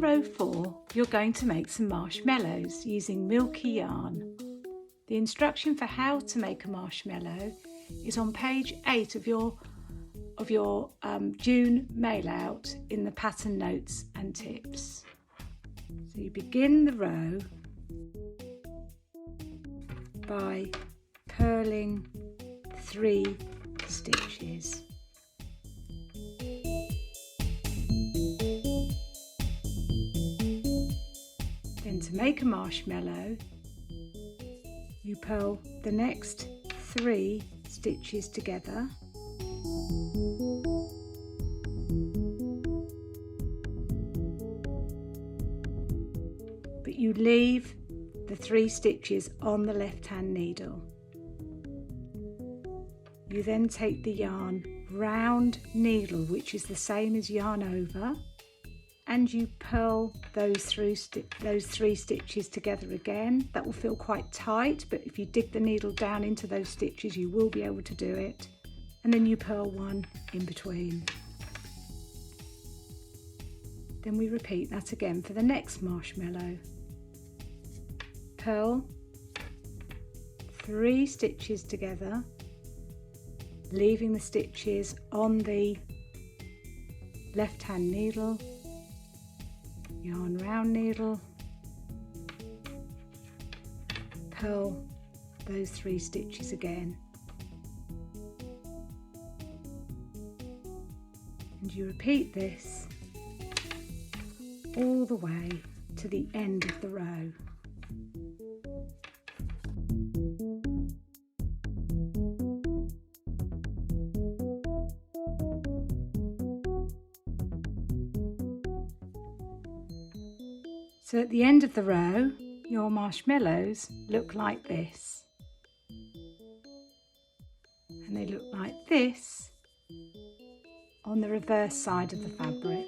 row 4, you're going to make some marshmallows using milky yarn. The instruction for how to make a marshmallow is on page 8 of your June mail out in the pattern notes and tips. So you begin the row by purling 3 stitches. Then to make a marshmallow, you purl the next 3 stitches together. But you leave the 3 stitches on the left-hand needle. You then take the yarn round needle, which is the same as yarn over, and you purl those 3 stitches together again. That will feel quite tight, but if you dig the needle down into those stitches, you will be able to do it. And then you purl 1 in between. Then we repeat that again for the next marshmallow. Purl 3 stitches together, leaving the stitches on the left-hand needle, yarn round needle, purl those 3 stitches again, and you repeat this all the way to the end of the row. So at the end of the row, your marshmallows look like this. And they look like this on the reverse side of the fabric.